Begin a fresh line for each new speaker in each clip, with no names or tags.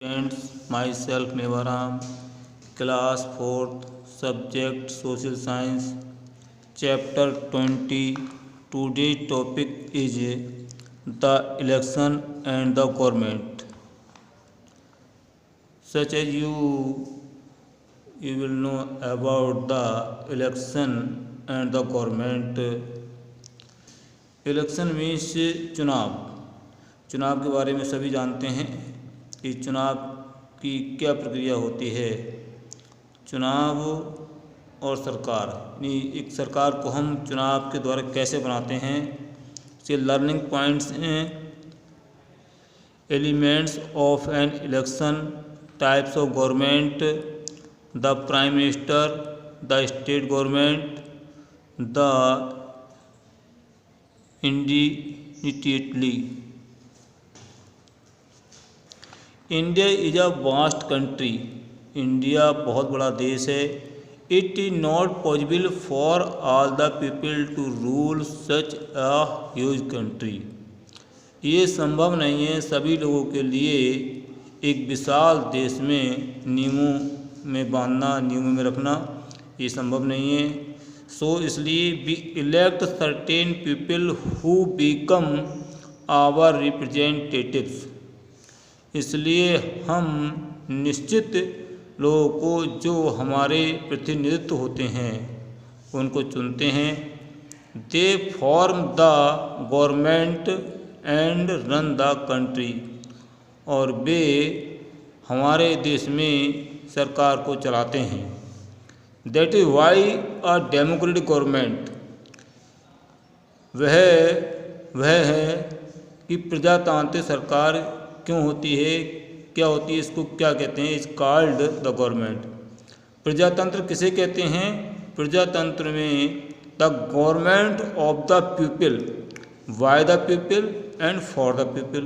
Friends, myself Nevaram, class 4th, subject Social Science, chapter 20. Today's topic is the election and the government. Such as you will know about the election and the government. Election means चुनाव के बारे में सभी जानते हैं कि चुनाव की क्या प्रक्रिया होती है। चुनाव और सरकार, यानी एक सरकार को हम चुनाव के द्वारा कैसे बनाते हैं। से लर्निंग पॉइंट्स हैं elements of an election, types of government, the prime minister, the state government, the individually. India is a vast country. India बहुत बड़ा देश है। It is not possible for all the people to rule such a huge country. ये संभव नहीं है सभी लोगों के लिए एक विशाल देश में नियमों में बांधना, नियमों में रखना, ये संभव नहीं है। सो इसलिए we elect certain people who become our representatives. इसलिए हम निश्चित लोगों को जो हमारे प्रतिनिधित्व होते हैं उनको चुनते हैं। They form the government and run the country. और वे हमारे देश में सरकार को चलाते हैं। That is why a democratic government, वह है कि प्रजातांत्रिक सरकार क्यों होती है, क्या होती है, इसको क्या कहते हैं। Is called the government. प्रजातंत्र किसे कहते हैं। प्रजातंत्र में the government of the people, bye the people and for the people.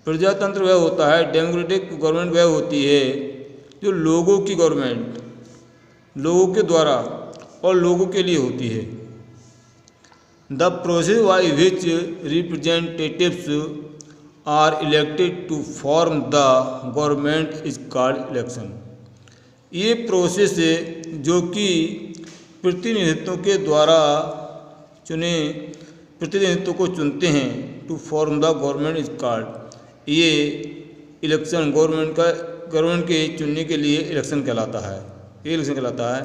प्रजातंत्र वह होता है, डेमोक्रेटिक गवर्नमेंट वह होती है जो लोगों की गवर्नमेंट, लोगों के द्वारा और लोगों के लिए होती है। The process by which representatives are elected to form the government is called election. ये प्रोसेस है जो कि प्रतिनिधित्व के द्वारा चुने प्रतिनिधित्व को चुनते हैं। To form the government is called, ये इलेक्शन गवर्नमेंट के चुनने के लिए इलेक्शन कहलाता है। ये इलेक्शन कहलाता है।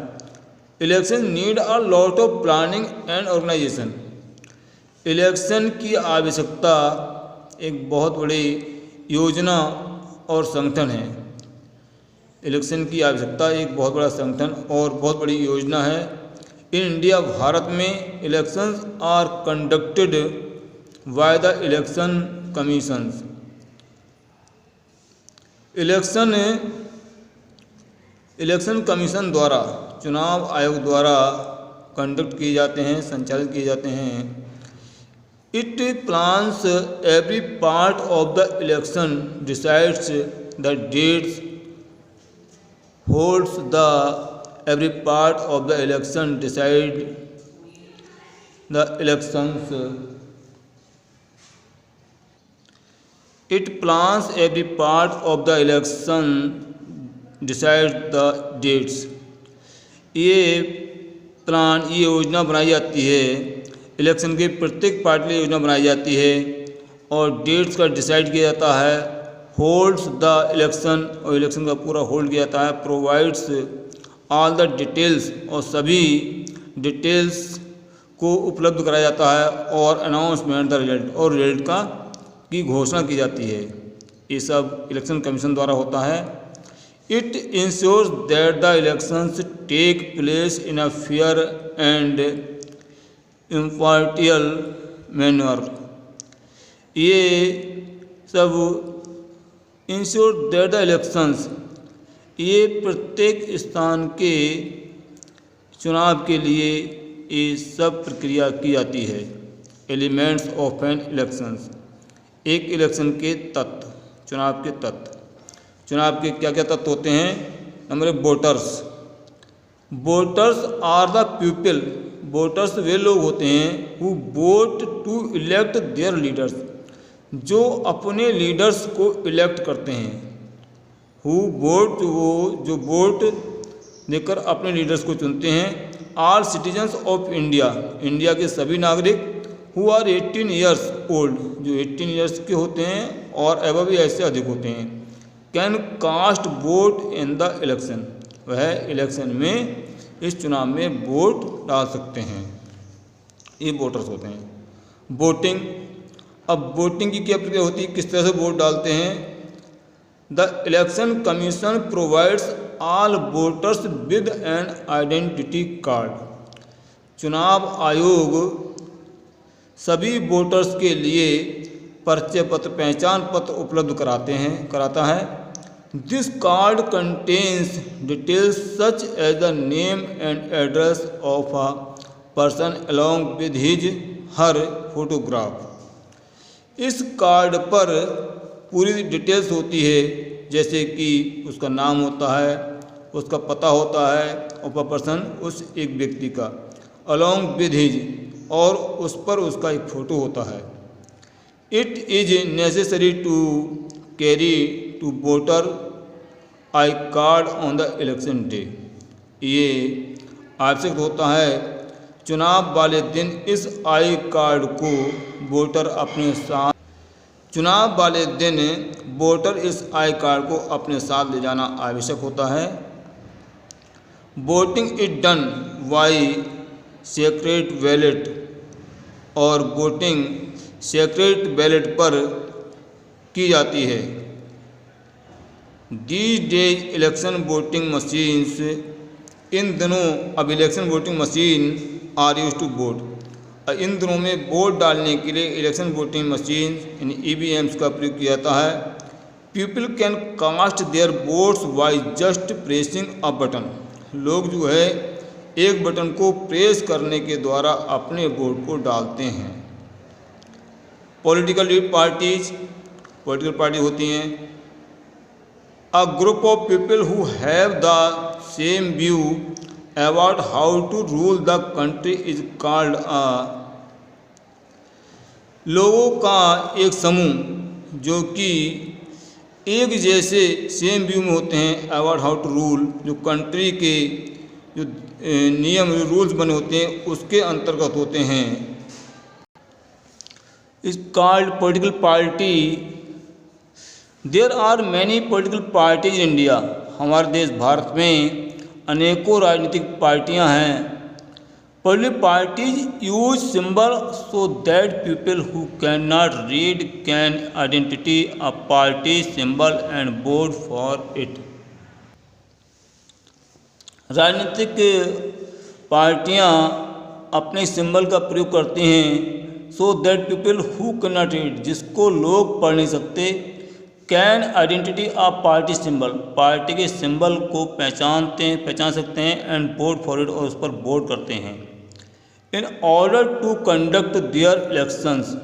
Election need a lot of planning and organisation. Election की आवश्यकता एक बहुत बड़ी योजना और संगठन है। इलेक्शन की आवश्यकता एक बहुत बड़ा संगठन और बहुत बड़ी योजना है। इन इंडिया, भारत में elections are conducted by the election commissions. Election commission द्वारा, चुनाव आयोग द्वारा कंडक्ट किए जाते हैं, संचालित किए जाते हैं। It plans every part of the election, decides the dates, holds the every part of the election, decide the elections. It plans every part of the election, decide the dates. ये plan, ये योजना बनाई जाती है, election के प्रत्येक part के लिए योजना बनाई जाती है और डेट्स का डिसाइड किया जाता है। होल्ड्स द इलेक्शन, और इलेक्शन का पूरा होल्ड किया जाता है। प्रोवाइड्स ऑल द डिटेल्स, और सभी डिटेल्स को उपलब्ध कराया जाता है। और अनाउंसमेंट द रिजल्ट, और रिजल्ट की घोषणा की जाती है। ये सब इलेक्शन कमीशन द्वारा होता है। It ensures that the elections take place in a fair and impartial manner. ये सब ensure that the elections, ये प्रत्येक स्थान के चुनाव के लिए ये सब प्रक्रिया की जाती है। एलिमेंट्स ऑफ एन इलेक्शंस, एक इलेक्शन के तत्व, चुनाव के तत्व। चुनाव के क्या क्या तत्व होते हैं। नंबर एक, voters. Voters are the people. Voters वे लोग होते हैं who vote to elect their leaders, जो अपने लीडर्स को इलेक्ट करते हैं। हु वोट, वो जो वोट देकर अपने लीडर्स को चुनते हैं। All citizens of India, India के सभी नागरिक। हु आर 18 ईयर्स ओल्ड, जो 18 ईयर्स के होते हैं और एबव भी ऐसे अधिक होते हैं। Can cast vote in the election, वह इलेक्शन में, इस चुनाव में वोट डाल सकते हैं। ये वोटर्स होते हैं। वोटिंग, अब वोटिंग की क्या प्रक्रिया होती है, किस तरह से वोट डालते हैं। The election commission provides all voters with an identity card, चुनाव आयोग सभी वोटर्स के लिए परिचय पत्र, पहचान पत्र उपलब्ध कराता है। This card contains details such as the name and address of a person along with his her photograph. इस कार्ड पर पूरी डिटेल्स होती है, जैसे कि उसका नाम होता है, उसका पता होता है, और पर्सन, उस एक व्यक्ति का, अलॉन्ग विद हिज, और उस पर उसका एक फ़ोटो होता है। It is necessary to carry to voter I card on the election day, ये आवश्यक होता है चुनाव वाले दिन इस आई कार्ड को वोटर अपने साथ, चुनाव वाले दिन वोटर इस आई कार्ड को अपने साथ ले जाना आवश्यक होता है। Voting is done by secret ballot, और वोटिंग सेक्रेट बैलेट पर की जाती है। These days election voting machines, इन दिनों अब election voting machine are use to vote, इन दिनों में वोट डालने के लिए इलेक्शन वोटिंग मशीन यानी EVMs का प्रयोग किया जाता है। People can cast their votes by just pressing a button, लोग जो है एक बटन को प्रेस करने के द्वारा अपने वोट को डालते हैं। पॉलिटिकल पार्टीज, पॉलिटिकल पार्टी होती हैं। A group of people who have the same view about how to rule the country is called a, लोगों का एक समूह जो कि एक जैसे सेम व्यू में होते हैं अबाउट हाउ टू रूल, जो कंट्री के जो नियम रूल्स बने होते हैं उसके अंतर्गत होते हैं। Is called political party. There are many political parties in India, हमारे देश भारत में अनेकों राजनीतिक पार्टियां हैं। Political parties use symbol so that people who can not read can identity a party symbol and vote for it. राजनीतिक पार्टियां अपने सिंबल का प्रयोग करती हैं so that people who can not read, जिसको लोग पढ़ नहीं सकते, can identity of party symbol, party के सिंबल को पहचान सकते हैं, एंड वोट फॉर इट, और उस पर वोट करते हैं। In order to conduct their elections,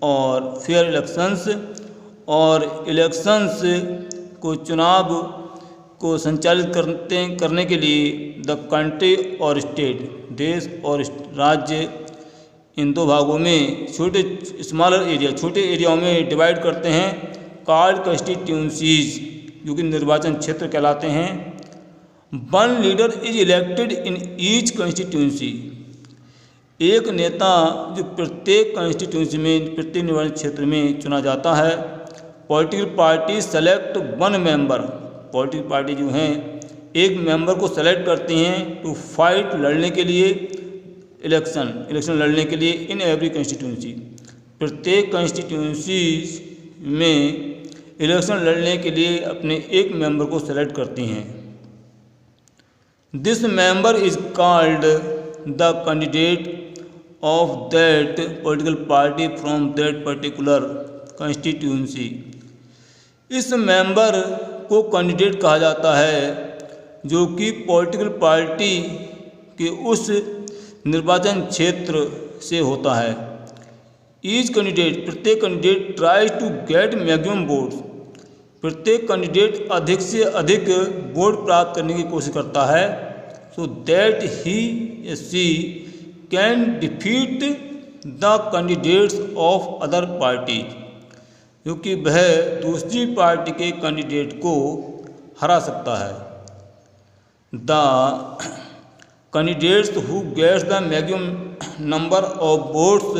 और फेयर इलेक्शंस, और इलेक्शंस को, चुनाव को संचालित करने के लिए द कंट्री और स्टेट, देश और राज्य, इन दो भागों में छोटे स्मॉलर एरिया, छोटे एरियाओं में डिवाइड करते हैं, कॉल्ड कंस्टिट्यूंसीज, जो कि निर्वाचन क्षेत्र कहलाते हैं। One leader is elected in each constituency, एक नेता जो प्रत्येक कंस्टिट्यूंसी में, प्रत्येक निर्वाचन क्षेत्र में चुना जाता है। Political party select one member, political party जो हैं एक मेंबर को सेलेक्ट करती हैं टू फाइट, लड़ने के लिए, इलेक्शन लड़ने के लिए, इन एवरी कंस्टिट्यूंसी, प्रत्येक कंस्टिट्यूंसी में इलेक्शन लड़ने के लिए अपने एक मेंबर को सेलेक्ट करती हैं। This member is called the candidate of that political party from that particular constituency, इस मेंबर को कैंडिडेट कहा जाता है जो कि पॉलिटिकल पार्टी के उस निर्वाचन क्षेत्र से होता है। ईच कैंडिडेट, प्रत्येक candidate try to get maximum votes, प्रत्येक कैंडिडेट अधिक से अधिक वोट प्राप्त करने की कोशिश करता है, so that he she can defeat the candidates of other party, क्योंकि वह दूसरी पार्टी के कैंडिडेट को हरा सकता है। The candidates who gets the maximum number of votes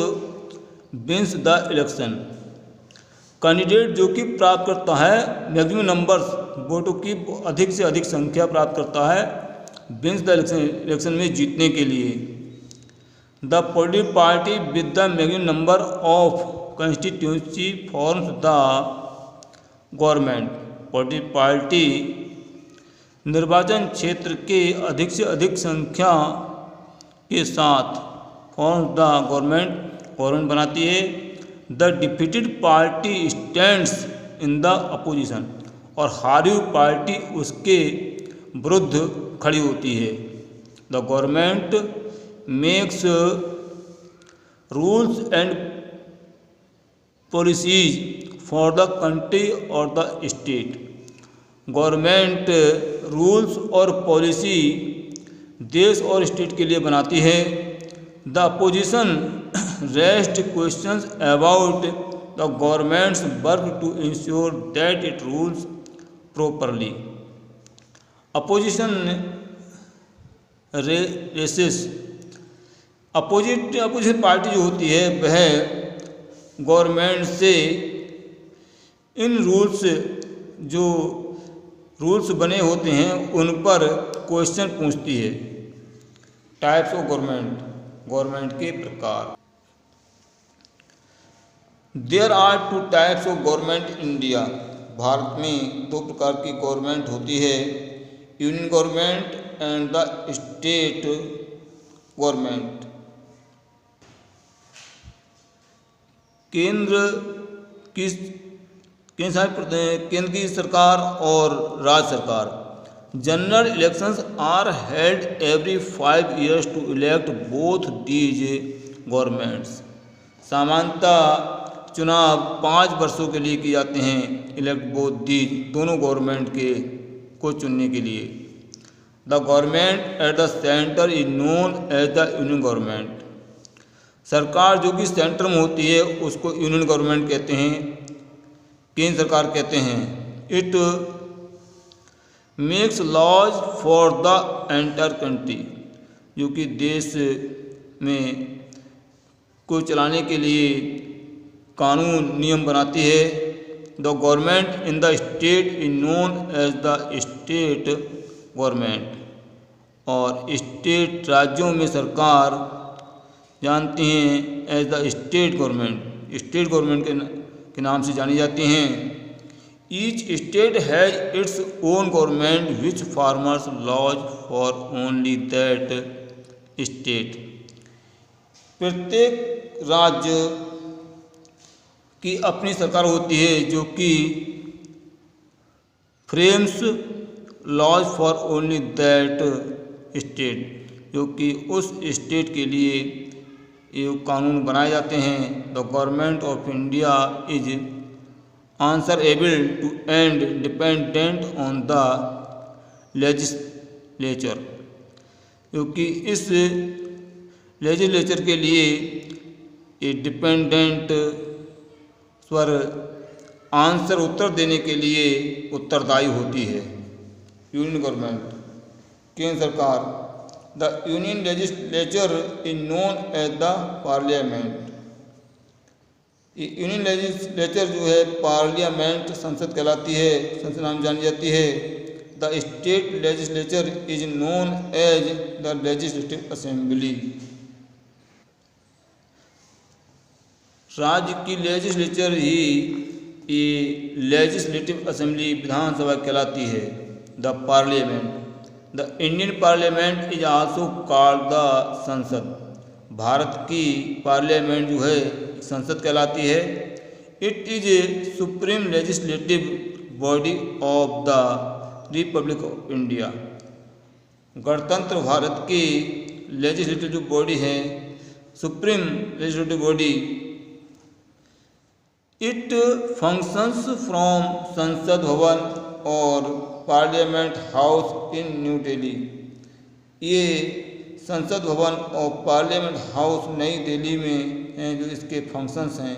wins the election. Candidate जो कि प्राप्त करता है मैक्सिमम नंबर्स वोटों की अधिक से अधिक संख्या प्राप्त करता है विन्स द इलेक्शन में जीतने के लिए। The political party with the maximum number of constituency forms the government. Political party निर्वाचन क्षेत्र के अधिक से अधिक संख्या के साथ फॉर्म्स द गवर्नमेंट बनाती है। The defeated party stands in the opposition, और हारी हुई पार्टी उसके विरुद्ध खड़ी होती है। The government makes rules and policies for the country और द स्टेट। गवर्नमेंट रूल्स और पॉलिसी देश और स्टेट के लिए बनाती है। The opposition raises questions about the government's work to ensure that it rules properly. Opposition raises, opposition party जो होती है वह गवर्नमेंट से इन रूल्स बने होते हैं उन पर क्वेश्चन पूछती है। टाइप्स ऑफ गवर्नमेंट के प्रकार। There are 2 types of government in India. Bharat में 2 प्रकार की गवर्नमेंट होती है, union government and the state government. केंद्र की सरकार और राज्य सरकार। General elections are held every 5 years to elect both these governments. सामान्यतः चुनाव 5 वर्षों के लिए किए जाते हैं, इलेक्ट बोथ दीज, दोनों गवर्नमेंट को चुनने के लिए। The government at the centre is known as the union government. सरकार जो कि सेंटर में होती है उसको यूनियन गवर्नमेंट कहते हैं, केंद्र सरकार कहते हैं। It makes laws for the entire country, जो कि देश में को चलाने के लिए कानून नियम बनाती है। The government in the state is known as the state government, और स्टेट राज्यों में सरकार जानती हैं as the state government, state government के नाम से जानी जाती हैं। Each state has its own government which frames laws for only that state. प्रत्येक राज्य की अपनी सरकार होती है जो कि frames laws for only that state, जो कि उस स्टेट के लिए ये कानून बनाए जाते हैं। The government of India is answerable to and dependent on the legislature, क्योंकि इस लेजिस्लेचर के लिए ये डिपेंडेंट स्वर आंसर उत्तर देने के लिए उत्तरदायी होती है। यूनियन गवर्नमेंट, केंद्र सरकार। The union legislature is known as the parliament. Union legislature जो है पार्लियामेंट, संसद कहलाती है, संसद नाम जानी जाती है। The state legislature is known as the legislative assembly. राज्य की लेजिस्लेचर ही ये लेजिस्लेटिव असेंबली, विधानसभा कहलाती है। The parliament, the Indian parliament is also called the संसद। भारत की पार्लियामेंट जो है संसद कहलाती है। It is a supreme legislative body of the Republic of India. गणतंत्र भारत की लेजिस्लेटिव जो बॉडी है, supreme legislative body. It functions from संसद भवन और parliament house in new Delhi. ये संसद भवन और पार्लियामेंट हाउस नई दिल्ली में हैं जो इसके फंक्शंस हैं।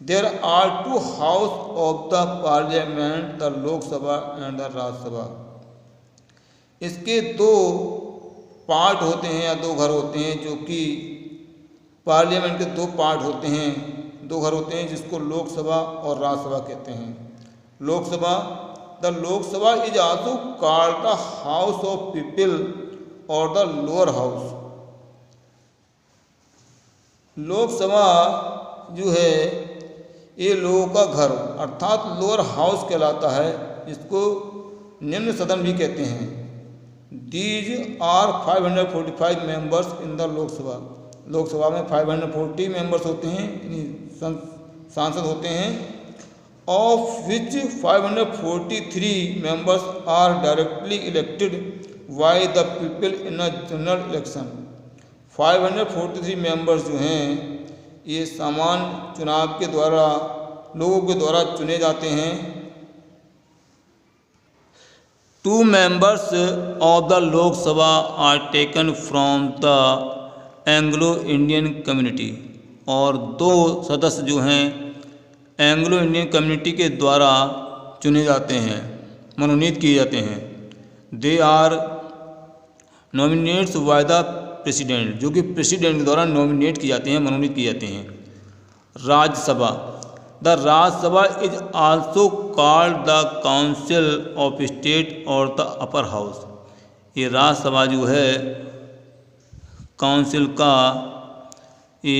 There are two house of the parliament, the Lok Sabha and the Rajya Sabha. इसके दो पार्ट होते हैं या दो घर होते हैं, जो कि पार्लियामेंट के दो पार्ट होते हैं, दो घर होते हैं, जिसको लोकसभा और राज्यसभा कहते हैं। Lok Sabha, the Lok Sabha is also called the house of people और द लोअर हाउस। लोकसभा जो है ये लोगों का घर अर्थात लोअर हाउस कहलाता है, इसको निम्न सदन भी कहते हैं। These are 545 members in the Lok Sabha. Lok Sabha में 540 मेंबर्स होते हैं, सांसद होते हैं, of which 543 members are directly elected by the people in a general election. 543 members जो हैं ये सामान्य चुनाव के द्वारा लोगों के द्वारा चुने जाते हैं। 2 members of the Lok Sabha are taken from the Anglo Indian community, और 2 सदस्य जो हैं एंग्लो इंडियन कम्युनिटी के द्वारा चुने जाते हैं, मनोनीत किए जाते हैं। They are nominates by the president, जो कि प्रेसिडेंट के द्वारा नॉमिनेट किए जाते हैं, मनोनीत किए जाते हैं। Rajya Sabha, the Rajya Sabha is also called the council of state और द अपर हाउस। ये राज्यसभा जो है काउंसिल का, ये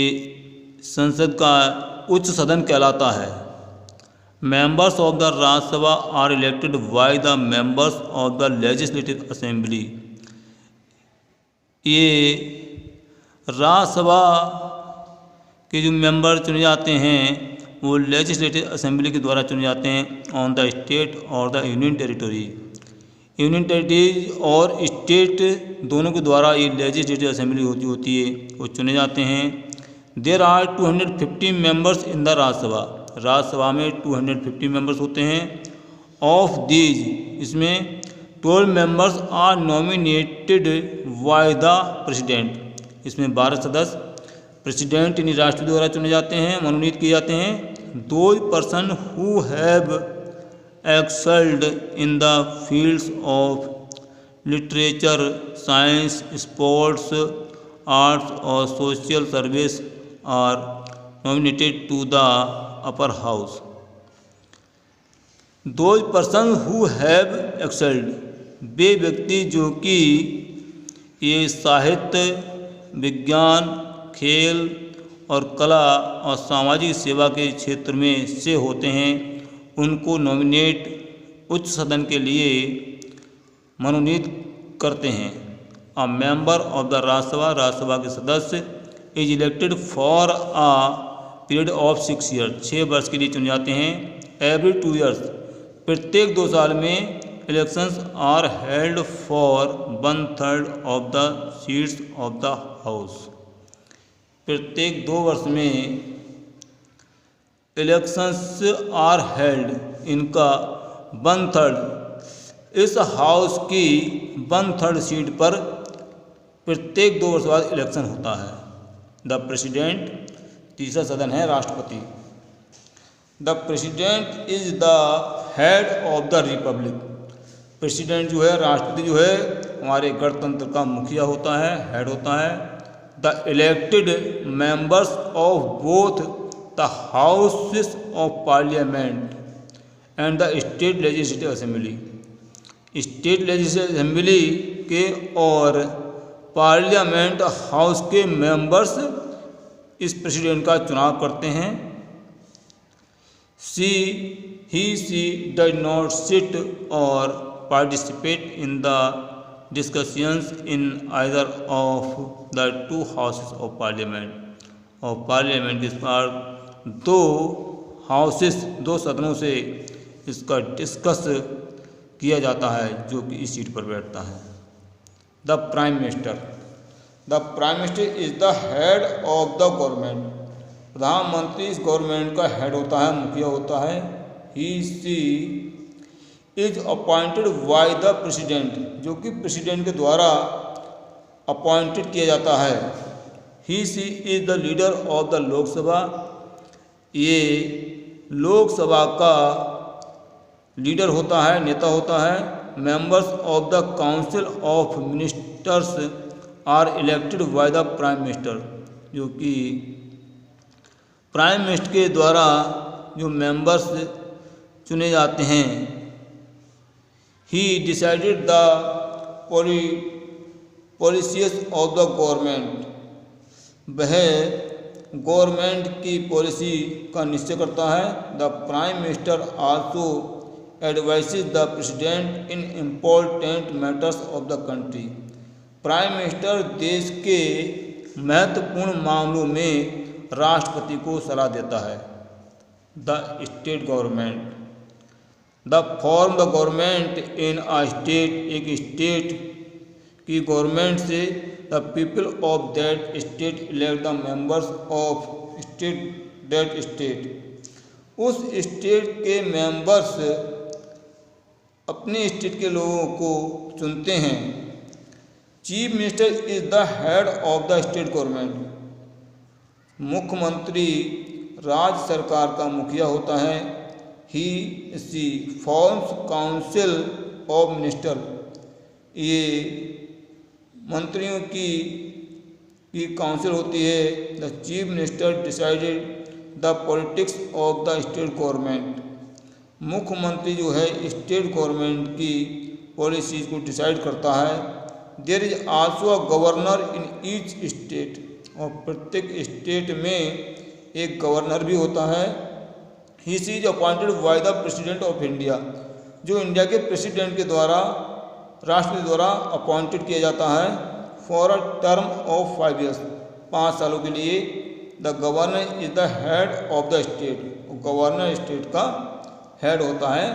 संसद का उच्च सदन कहलाता है। Members of the Rajya Sabha are elected by the members of the legislative assembly. ये राज्यसभा के जो मेंबर चुने जाते हैं वो लेजिस्लेटिव असेंबली के द्वारा चुने जाते हैं ऑन द स्टेट और the union territory. Union territory और स्टेट दोनों के द्वारा ये लेजिस्लेटिव असेंबली होती है, वो चुने जाते हैं। There are 250 members in the Rajya Sabha. Rajya Sabha में 250 मेंबर्स होते हैं। ऑफ दीज, इसमें 12 members are nominated by the president. इसमें 12 सदस्य प्रेसिडेंट यानी राष्ट्रपति द्वारा चुने जाते हैं, मनोनीत किए जाते हैं। Those person who have excelled in the fields of literature, science, sports, arts और social service are nominated to the upper house. Those person who have excelled, वे व्यक्ति जो कि ये साहित्य, विज्ञान, खेल और कला और सामाजिक सेवा के क्षेत्र में से होते हैं, उनको नॉमिनेट उच्च सदन के लिए मनोनीत करते हैं। A member of the Rajya Sabha, Rajya Sabha के सदस्य is elected for a period of 6 years, 6 वर्ष के लिए चुने जाते हैं। एवरी 2 ईयर्स, प्रत्येक 2 साल में elections are held for 1/3 of the seats of the house. प्रत्येक 2 वर्ष में इलेक्शंस आर हेल्ड, इनका 1/3 इस हाउस की 1/3 सीट पर प्रत्येक 2 वर्ष बाद इलेक्शन होता है। द प्रेसिडेंट, तीसरा सदन है राष्ट्रपति। The president is the head of the Republic. President जो है, राष्ट्रपति जो है, हमारे गणतंत्र का मुखिया होता है, हेड होता है। The elected members of both the houses of parliament and the state legislative assembly. State legislative assembly के और पार्लियामेंट हाउस के मेंबर्स इस प्रेसिडेंट का चुनाव करते हैं। he does not sit or participate in the discussions in either of the 2 houses of parliament। और parliament इस बार 2 हाउसेस, 2 सदनों से इसका डिस्कस किया जाता है, जो कि इस सीट पर बैठता है। The prime minister, the prime minister is the head of the government. प्रधानमंत्री इस गवर्नमेंट का हेड होता है, मुखिया होता है। he is appointed by the president, जो कि प्रेसिडेंट के द्वारा अपॉइंटेड किया जाता है। he is the leader of the Lok Sabha ये लोकसभा का लीडर होता है, नेता होता है। Members of the council of ministers are elected by the prime minister, जो कि प्राइम मिनिस्टर के द्वारा जो मेंबर्स चुने जाते हैं। ही decided the policies of the government, वह गवर्नमेंट की पॉलिसी का निश्चय करता है। The prime minister also advices the president in important matters of the country, prime minister देश के महत्वपूर्ण मामलों में राष्ट्रपति को सलाह देता है। The state government, the form the government in a state, एक स्टेट की गवर्नमेंट से the people of that state elect the members of state that state, उस स्टेट के मेंबर्स अपने स्टेट के लोगों को चुनते हैं। Chief minister is the head of the state government, मुख्यमंत्री राज्य सरकार का मुखिया होता है। ही सी फॉर्म्स काउंसिल ऑफ मिनिस्टर, ये मंत्रियों की काउंसिल होती है। The chief minister decided the politics of the state government, मुख्यमंत्री जो है स्टेट गवर्नमेंट की पॉलिसीज को डिसाइड करता है। There is also a governor in each state, और प्रत्येक स्टेट में एक गवर्नर भी होता है। He is appointed by the president of India, जो इंडिया के प्रेसिडेंट के द्वारा राष्ट्रपति द्वारा अपॉइंटेड किया जाता है। For a term of 5 years, 5 सालों के लिए। The governor is the head of the state, governor state का हेड होता है,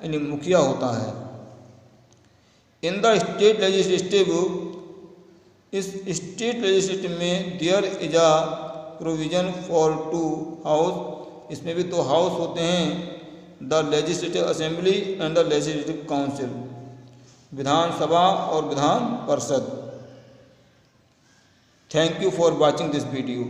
यानी मुखिया होता है। इन द स्टेट लेजिस्लेटिव, इस स्टेट लेजिस्लेटिव में there is a provision for 2 house, इसमें भी 2 हाउस होते हैं। The legislative assembly and the legislative council, विधानसभा और विधान परिषद। Thank you for watching this video.